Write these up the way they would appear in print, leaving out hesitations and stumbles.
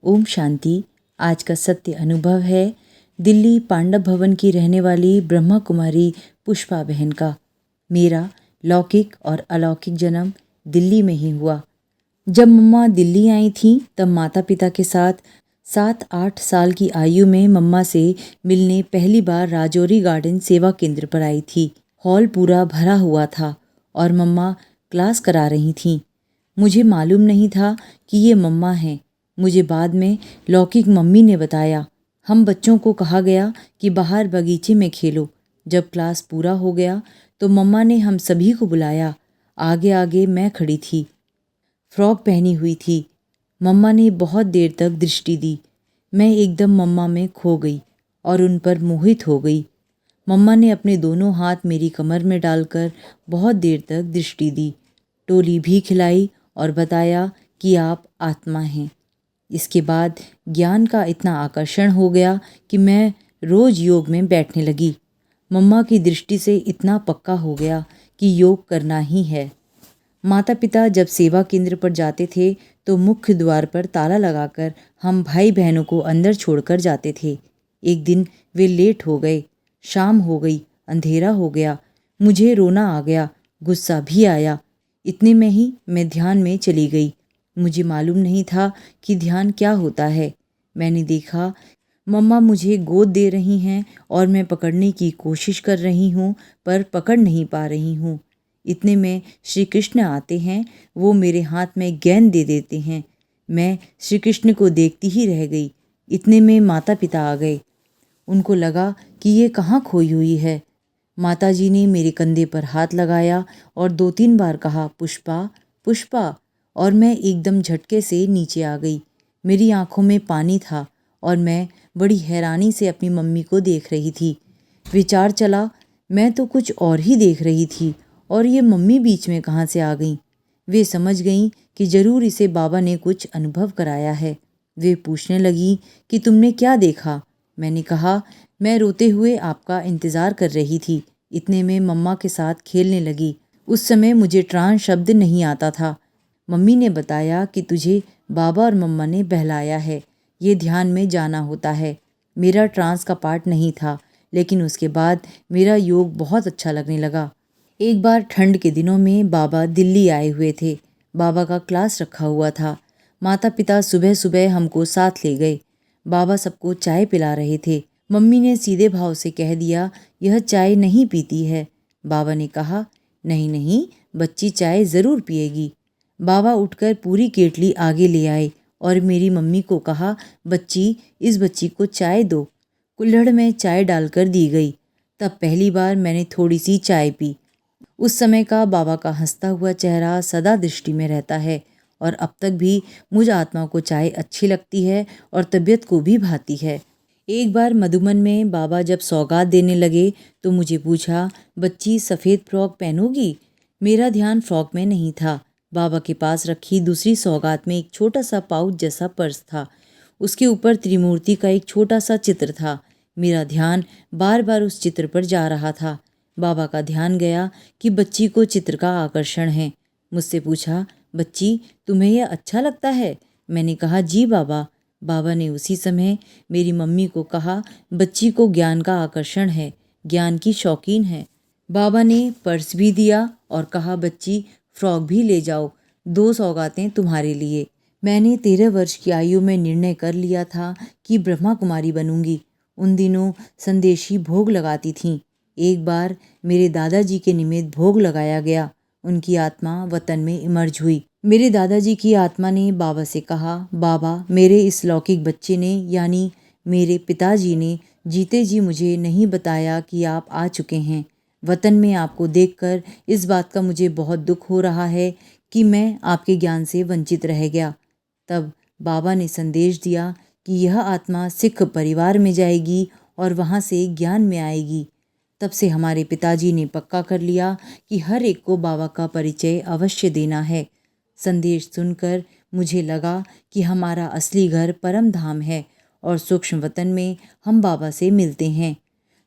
ओम शांति। आज का सत्य अनुभव है दिल्ली पांडव भवन की रहने वाली ब्रह्मा कुमारी पुष्पा बहन का। मेरा लौकिक और अलौकिक जन्म दिल्ली में ही हुआ। जब मम्मा दिल्ली आई थीं तब माता पिता के साथ 7-8 साल की आयु में मम्मा से मिलने पहली बार राजौरी गार्डन सेवा केंद्र पर आई थी। हॉल पूरा भरा हुआ था और मम्मा क्लास करा रही थीं। मुझे मालूम नहीं था कि ये मम्मा हैं। मुझे बाद में लौकिक मम्मी ने बताया। हम बच्चों को कहा गया कि बाहर बगीचे में खेलो। जब क्लास पूरा हो गया तो मम्मा ने हम सभी को बुलाया। आगे आगे मैं खड़ी थी, फ्रॉक पहनी हुई थी। मम्मा ने बहुत देर तक दृष्टि दी। मैं एकदम मम्मा में खो गई और उन पर मोहित हो गई। मम्मा ने अपने दोनों हाथ मेरी कमर में डालकर बहुत देर तक दृष्टि दी, टोली भी खिलाई और बताया कि आप आत्मा हैं। इसके बाद ज्ञान का इतना आकर्षण हो गया कि मैं रोज़ योग में बैठने लगी। मम्मा की दृष्टि से इतना पक्का हो गया कि योग करना ही है। माता पिता जब सेवा केंद्र पर जाते थे तो मुख्य द्वार पर ताला लगाकर हम भाई बहनों को अंदर छोड़कर जाते थे। एक दिन वे लेट हो गए। शाम हो गई, अंधेरा हो गया। मुझे रोना आ गया, गुस्सा भी आया। इतने में ही मैं ध्यान में चली गई। मुझे मालूम नहीं था कि ध्यान क्या होता है। मैंने देखा मम्मा मुझे गोद दे रही हैं और मैं पकड़ने की कोशिश कर रही हूँ पर पकड़ नहीं पा रही हूँ। इतने में श्री कृष्ण आते हैं। वो मेरे हाथ में गेंद दे देते हैं। मैं श्री कृष्ण को देखती ही रह गई। इतने में माता पिता आ गए। उनको लगा कि ये कहाँ खोई हुई है। माताजी ने मेरे कंधे पर हाथ लगाया और 2-3 बार कहा, पुष्पा पुष्पा, और मैं एकदम झटके से नीचे आ गई। मेरी आंखों में पानी था और मैं बड़ी हैरानी से अपनी मम्मी को देख रही थी। विचार चला, मैं तो कुछ और ही देख रही थी और ये मम्मी बीच में कहाँ से आ गई। वे समझ गईं कि ज़रूर इसे बाबा ने कुछ अनुभव कराया है। वे पूछने लगी कि तुमने क्या देखा। मैंने कहा, मैं रोते हुए आपका इंतज़ार कर रही थी। इतने में मम्मा के साथ खेलने लगी। उस समय मुझे ट्रांस शब्द नहीं आता था। मम्मी ने बताया कि तुझे बाबा और मम्मा ने बहलाया है, ये ध्यान में जाना होता है। मेरा ट्रांस का पार्ट नहीं था, लेकिन उसके बाद मेरा योग बहुत अच्छा लगने लगा। एक बार ठंड के दिनों में बाबा दिल्ली आए हुए थे। बाबा का क्लास रखा हुआ था। माता पिता सुबह सुबह हमको साथ ले गए। बाबा सबको चाय पिला रहे थे। मम्मी ने सीधे भाव से कह दिया, यह चाय नहीं पीती है। बाबा ने कहा, नहीं नहीं, बच्ची चाय ज़रूर पिएगी। बाबा उठकर पूरी केटली आगे ले आए और मेरी मम्मी को कहा, बच्ची, इस बच्ची को चाय दो। कुल्हड़ में चाय डालकर दी गई। तब पहली बार मैंने थोड़ी सी चाय पी। उस समय का बाबा का हंसता हुआ चेहरा सदा दृष्टि में रहता है और अब तक भी मुझ आत्मा को चाय अच्छी लगती है और तबीयत को भी भाती है। एक बार मधुबन में बाबा जब सौगात देने लगे तो मुझे पूछा, बच्ची सफ़ेद फ्रॉक पहनोगी? मेरा ध्यान फ्रॉक में नहीं था। बाबा के पास रखी दूसरी सौगात में एक छोटा सा पाउच जैसा पर्स था। उसके ऊपर त्रिमूर्ति का एक छोटा सा चित्र था। मेरा ध्यान बार बार उस चित्र पर जा रहा था। बाबा का ध्यान गया कि बच्ची को चित्र का आकर्षण है। मुझसे पूछा, बच्ची, तुम्हें यह अच्छा लगता है? मैंने कहा, जी बाबा। बाबा ने उसी समय मेरी मम्मी को कहा, बच्ची को ज्ञान का आकर्षण है, ज्ञान की शौकीन है। बाबा ने पर्स भी दिया और कहा, बच्ची, फ्रॉक भी ले जाओ, 2 सौगातें तुम्हारे लिए। मैंने 13 वर्ष की आयु में निर्णय कर लिया था कि ब्रह्मा कुमारी बनूंगी। उन दिनों संदेशी भोग लगाती थीं। एक बार मेरे दादाजी के निमित्त भोग लगाया गया। उनकी आत्मा वतन में इमर्ज हुई। मेरे दादाजी की आत्मा ने बाबा से कहा, बाबा, मेरे इस लौकिक बच्चे ने यानी मेरे पिताजी ने जीते जी मुझे नहीं बताया कि आप आ चुके हैं। वतन में आपको देखकर इस बात का मुझे बहुत दुख हो रहा है कि मैं आपके ज्ञान से वंचित रह गया। तब बाबा ने संदेश दिया कि यह आत्मा सिख परिवार में जाएगी और वहाँ से ज्ञान में आएगी। तब से हमारे पिताजी ने पक्का कर लिया कि हर एक को बाबा का परिचय अवश्य देना है। संदेश सुनकर मुझे लगा कि हमारा असली घर परम धाम है और सूक्ष्म वतन में हम बाबा से मिलते हैं।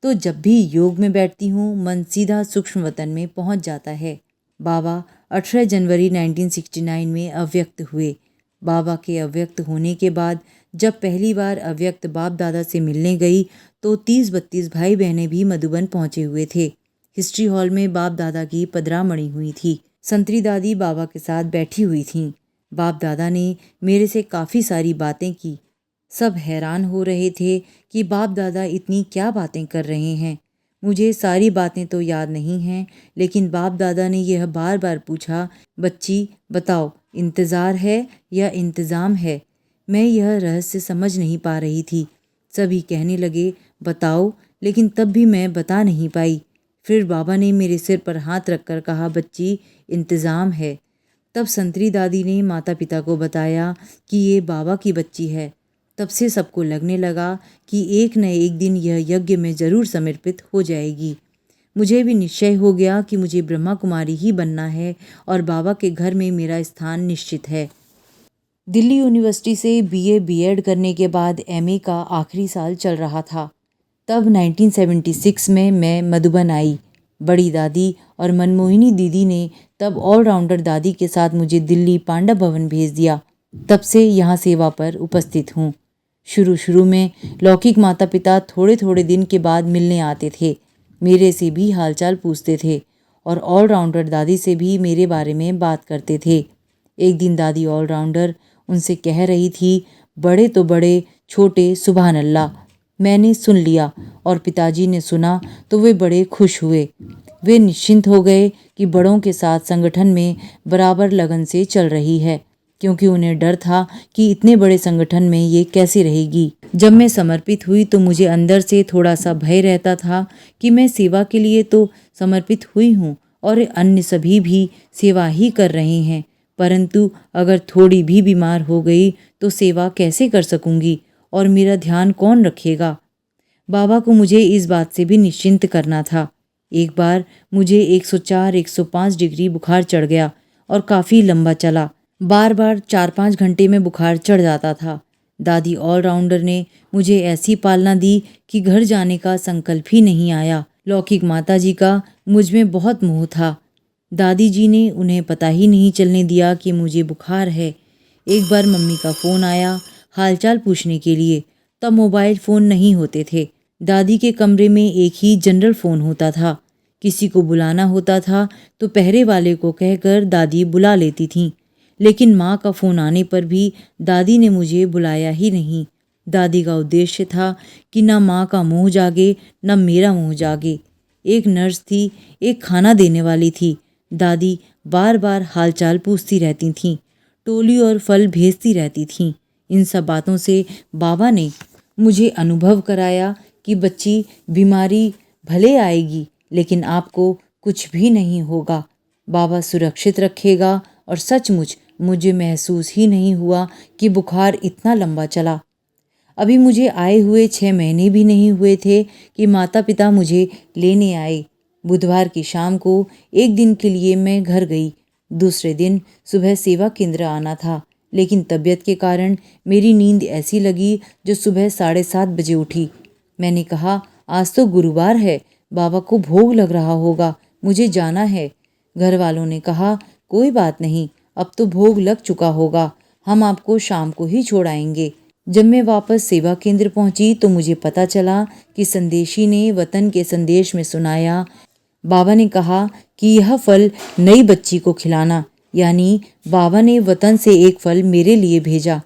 तो जब भी योग में बैठती हूँ, मन सीधा सूक्ष्म वतन में पहुँच जाता है। बाबा 18 जनवरी 1969 में अव्यक्त हुए। बाबा के अव्यक्त होने के बाद जब पहली बार अव्यक्त बाप दादा से मिलने गई तो 30-32 भाई बहनें भी मधुबन पहुंचे हुए थे। हिस्ट्री हॉल में बाप दादा की पदरामणि हुई थी। संतरी दादी बाबा के साथ बैठी हुई थीं। बाप दादा ने मेरे से काफ़ी सारी बातें की। सब हैरान हो रहे थे कि बाप दादा इतनी क्या बातें कर रहे हैं। मुझे सारी बातें तो याद नहीं हैं, लेकिन बाप दादा ने यह बार बार पूछा, बच्ची बताओ, इंतज़ार है या इंतज़ाम है? मैं यह रहस्य समझ नहीं पा रही थी। सभी कहने लगे बताओ, लेकिन तब भी मैं बता नहीं पाई। फिर बाबा ने मेरे सिर पर हाथ रखकर कहा, बच्ची इंतज़ाम है। तब संतरी दादी ने माता पिता को बताया कि ये बाबा की बच्ची है। तब से सबको लगने लगा कि एक न एक दिन यह यज्ञ में ज़रूर समर्पित हो जाएगी। मुझे भी निश्चय हो गया कि मुझे ब्रह्मा कुमारी ही बनना है और बाबा के घर में मेरा स्थान निश्चित है। दिल्ली यूनिवर्सिटी से बीए बीएड करने के बाद एमए का आखिरी साल चल रहा था। तब 1976 में मैं मधुबन आई। बड़ी दादी और मनमोहिनी दीदी ने तब ऑलराउंडर दादी के साथ मुझे दिल्ली पांडव भवन भेज दिया। तब से यहाँ सेवा पर उपस्थित हूँ। शुरू में लौकिक माता पिता थोड़े थोड़े दिन के बाद मिलने आते थे। मेरे से भी हालचाल पूछते थे और ऑलराउंडर दादी से भी मेरे बारे में बात करते थे। एक दिन दादी ऑलराउंडर उनसे कह रही थी, बड़े तो बड़े, छोटे सुभान अल्लाह। मैंने सुन लिया और पिताजी ने सुना तो वे बड़े खुश हुए। वे निश्चिंत हो गए कि बड़ों के साथ संगठन में बराबर लगन से चल रही है, क्योंकि उन्हें डर था कि इतने बड़े संगठन में ये कैसे रहेगी। जब मैं समर्पित हुई तो मुझे अंदर से थोड़ा सा भय रहता था कि मैं सेवा के लिए तो समर्पित हुई हूँ और अन्य सभी भी सेवा ही कर रहे हैं, परंतु अगर थोड़ी भी बीमार हो गई तो सेवा कैसे कर सकूंगी और मेरा ध्यान कौन रखेगा। बाबा को मुझे इस बात से भी निश्चिंत करना था। एक बार मुझे 104-105 डिग्री बुखार चढ़ गया और काफ़ी लंबा चला। बार बार 4-5 घंटे में बुखार चढ़ जाता था। दादी ऑलराउंडर ने मुझे ऐसी पालना दी कि घर जाने का संकल्प ही नहीं आया। लौकिक माताजी का मुझ में बहुत मोह था। दादी जी ने उन्हें पता ही नहीं चलने दिया कि मुझे बुखार है। एक बार मम्मी का फ़ोन आया हालचाल पूछने के लिए। तब मोबाइल फ़ोन नहीं होते थे। दादी के कमरे में एक ही जनरल फ़ोन होता था। किसी को बुलाना होता था तो पहरे वाले को कहकर दादी बुला लेती थीं, लेकिन माँ का फ़ोन आने पर भी दादी ने मुझे बुलाया ही नहीं। दादी का उद्देश्य था कि न माँ का मोह जागे न मेरा मोह जागे। एक नर्स थी, एक खाना देने वाली थी। दादी बार बार हालचाल पूछती रहती थीं, टोली और फल भेजती रहती थीं। इन सब बातों से बाबा ने मुझे अनुभव कराया कि बच्ची, बीमारी भले आएगी लेकिन आपको कुछ भी नहीं होगा। बाबा सुरक्षित रखेगा। और सचमुच मुझे महसूस ही नहीं हुआ कि बुखार इतना लंबा चला। अभी मुझे आए हुए 6 महीने भी नहीं हुए थे कि माता पिता मुझे लेने आए। बुधवार की शाम को एक दिन के लिए मैं घर गई। दूसरे दिन सुबह सेवा केंद्र आना था, लेकिन तबीयत के कारण मेरी नींद ऐसी लगी जो सुबह 7:30 बजे उठी। मैंने कहा, आज तो गुरुवार है, बाबा को भोग लग रहा होगा, मुझे जाना है। घर वालों ने कहा, कोई बात नहीं, अब तो भोग लग चुका होगा, हम आपको शाम को ही छोड़ आएंगे। जब मैं वापस सेवा केंद्र पहुंची तो मुझे पता चला कि संदेशी ने वतन के संदेश में सुनाया, बाबा ने कहा कि यह फल नई बच्ची को खिलाना, यानी बाबा ने वतन से एक फल मेरे लिए भेजा।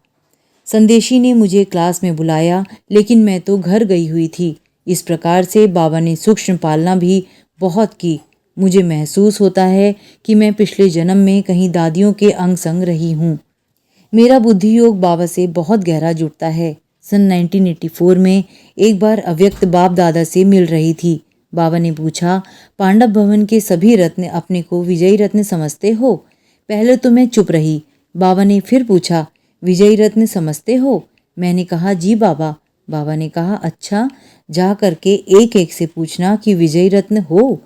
संदेशी ने मुझे क्लास में बुलाया, लेकिन मैं तो घर गई हुई थी। इस प्रकार से बाबा ने सूक्ष्म पालना भी बहुत की। मुझे महसूस होता है कि मैं पिछले जन्म में कहीं दादियों के अंग संग रही हूँ। मेरा बुद्धि योग बाबा से बहुत गहरा जुड़ता है। सन 1984 में एक बार अव्यक्त बाप दादा से मिल रही थी। बाबा ने पूछा, पांडव भवन के सभी रत्न अपने को विजयी रत्न समझते हो? पहले तो मैं चुप रही। बाबा ने फिर पूछा, विजयी रत्न समझते हो? मैंने कहा, जी बाबा। बाबा ने कहा, अच्छा, जा करके एक एक से पूछना कि विजयी रत्न हो।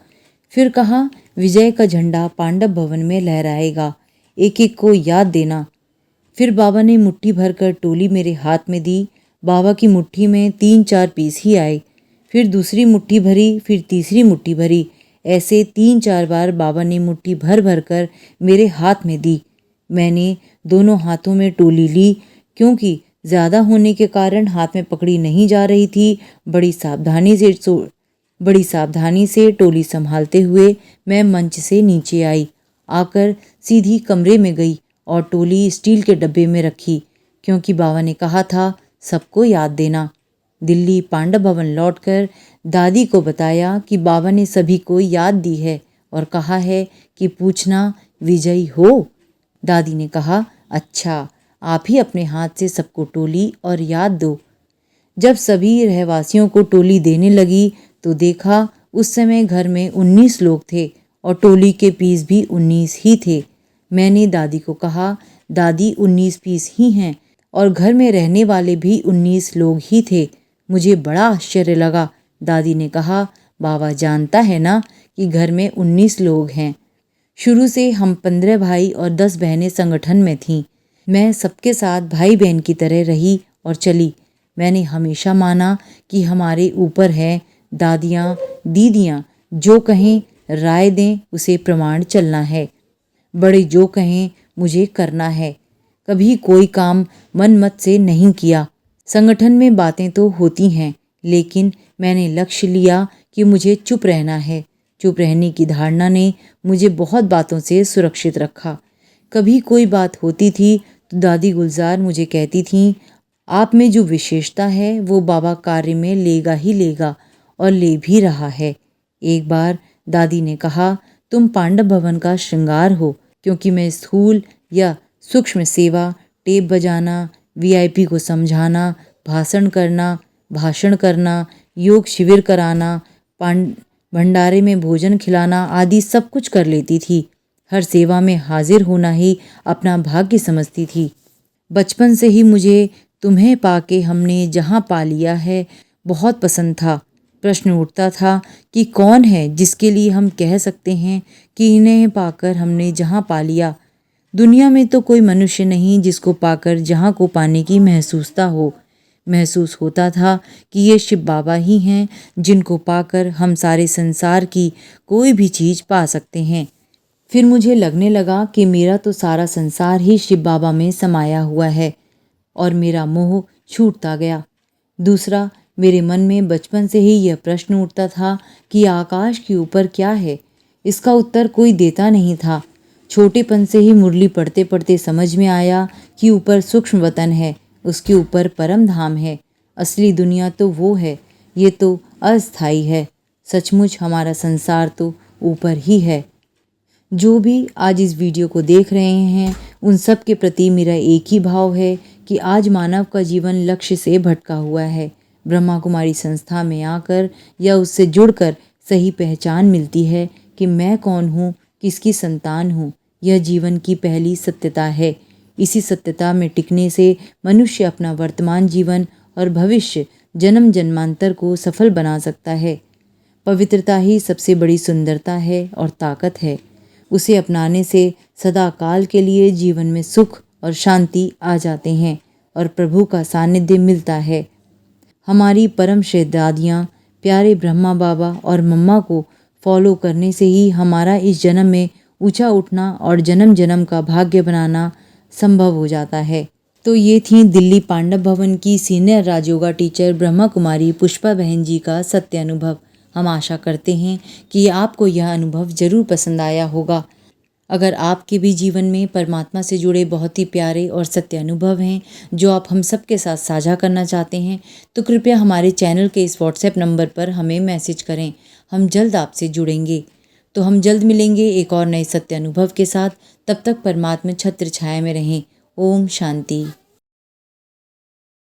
फिर कहा, विजय का झंडा पांडव भवन में लहराएगा, एक एक को याद देना। फिर बाबा ने मुट्ठी भरकर टोली मेरे हाथ में दी। बाबा की मुट्ठी में 3-4 पीस ही आए। फिर दूसरी मुट्ठी भरी, फिर तीसरी मुट्ठी भरी। ऐसे 3-4 बार बाबा ने मुट्ठी भर भर कर मेरे हाथ में दी। मैंने दोनों हाथों में टोली ली, क्योंकि ज़्यादा होने के कारण हाथ में पकड़ी नहीं जा रही थी। बड़ी सावधानी से टोली संभालते हुए मैं मंच से नीचे आई, आकर सीधी कमरे में गई और टोली स्टील के डब्बे में रखी, क्योंकि बाबा ने कहा था सबको याद देना। दिल्ली पांडव भवन लौटकर दादी को बताया कि बाबा ने सभी को याद दी है और कहा है कि पूछना विजयी हो। दादी ने कहा, अच्छा, आप ही अपने हाथ से सबको टोली और याद दो। जब सभी रहवासियों को टोली देने लगी तो देखा उस समय घर में 19 लोग थे और टोली के पीस भी 19 ही थे। मैंने दादी को कहा, दादी 19 पीस ही हैं और घर में रहने वाले भी 19 लोग ही थे। मुझे बड़ा आश्चर्य लगा। दादी ने कहा, बाबा जानता है ना कि घर में 19 लोग हैं। शुरू से हम 15 भाई और 10 बहनें संगठन में थीं। मैं सबके साथ भाई बहन की तरह रही और चली। मैंने हमेशा माना कि हमारे ऊपर है, दादियाँ दीदियाँ जो कहें राय दें उसे प्रमाण चलना है, बड़े जो कहें मुझे करना है। कभी कोई काम मन मत से नहीं किया। संगठन में बातें तो होती हैं, लेकिन मैंने लक्ष्य लिया कि मुझे चुप रहना है। चुप रहने की धारणा ने मुझे बहुत बातों से सुरक्षित रखा। कभी कोई बात होती थी तो दादी गुलजार मुझे कहती थीं, आप में जो विशेषता है वो बाबा कार्य में लेगा ही लेगा और ले भी रहा है। एक बार दादी ने कहा, तुम पांडव भवन का श्रृंगार हो, क्योंकि मैं स्थूल या सूक्ष्म सेवा, टेप बजाना, वीआईपी को समझाना, भाषण करना, योग शिविर कराना, भंडारे में भोजन खिलाना आदि सब कुछ कर लेती थी। हर सेवा में हाजिर होना ही अपना भाग्य समझती थी। बचपन से ही मुझे तुम्हें पाके हमने जहाँ पा लिया है बहुत पसंद था। प्रश्न उठता था कि कौन है जिसके लिए हम कह सकते हैं कि इन्हें पाकर हमने जहाँ पा लिया। दुनिया में तो कोई मनुष्य नहीं जिसको पाकर जहाँ को पाने की महसूस होता था कि ये शिव बाबा ही हैं जिनको पाकर हम सारे संसार की कोई भी चीज़ पा सकते हैं। फिर मुझे लगने लगा कि मेरा तो सारा संसार ही शिव बाबा में समाया हुआ है और मेरा मोह छूटता गया। दूसरा, मेरे मन में बचपन से ही यह प्रश्न उठता था कि आकाश के ऊपर क्या है। इसका उत्तर कोई देता नहीं था। छोटेपन से ही मुरली पढ़ते पढ़ते समझ में आया कि ऊपर सूक्ष्म वतन है, उसके ऊपर परम धाम है। असली दुनिया तो वो है, ये तो अस्थाई है। सचमुच हमारा संसार तो ऊपर ही है। जो भी आज इस वीडियो को देख रहे हैं उन सब के प्रति मेरा एक ही भाव है कि आज मानव का जीवन लक्ष्य से भटका हुआ है। ब्रह्मा कुमारी संस्था में आकर या उससे जुड़कर सही पहचान मिलती है कि मैं कौन हूँ, किसकी संतान हूँ। यह जीवन की पहली सत्यता है। इसी सत्यता में टिकने से मनुष्य अपना वर्तमान जीवन और भविष्य जन्म जन्मांतर को सफल बना सकता है। पवित्रता ही सबसे बड़ी सुंदरता है और ताकत है। उसे अपनाने से सदा काल के लिए जीवन में सुख और शांति आ जाते हैं और प्रभु का सानिध्य मिलता है। हमारी परम दादियाँ प्यारे ब्रह्मा बाबा और मम्मा को फॉलो करने से ही हमारा इस जन्म में ऊंचा उठना और जन्म जन्म का भाग्य बनाना संभव हो जाता है। तो ये थी दिल्ली पांडव भवन की सीनियर राजयोगा टीचर ब्रह्मा कुमारी पुष्पा बहन जी का सत्य अनुभव। हम आशा करते हैं कि आपको यह अनुभव ज़रूर पसंद आया होगा। अगर आपके भी जीवन में परमात्मा से जुड़े बहुत ही प्यारे और सत्य अनुभव हैं जो आप हम सब के साथ साझा करना चाहते हैं तो कृपया हमारे चैनल के इस व्हाट्सएप नंबर पर हमें मैसेज करें। हम जल्द आपसे जुड़ेंगे। तो हम जल्द मिलेंगे एक और नए सत्य अनुभव के साथ। तब तक परमात्मा छत्र छाया में रहें। ओम शांति।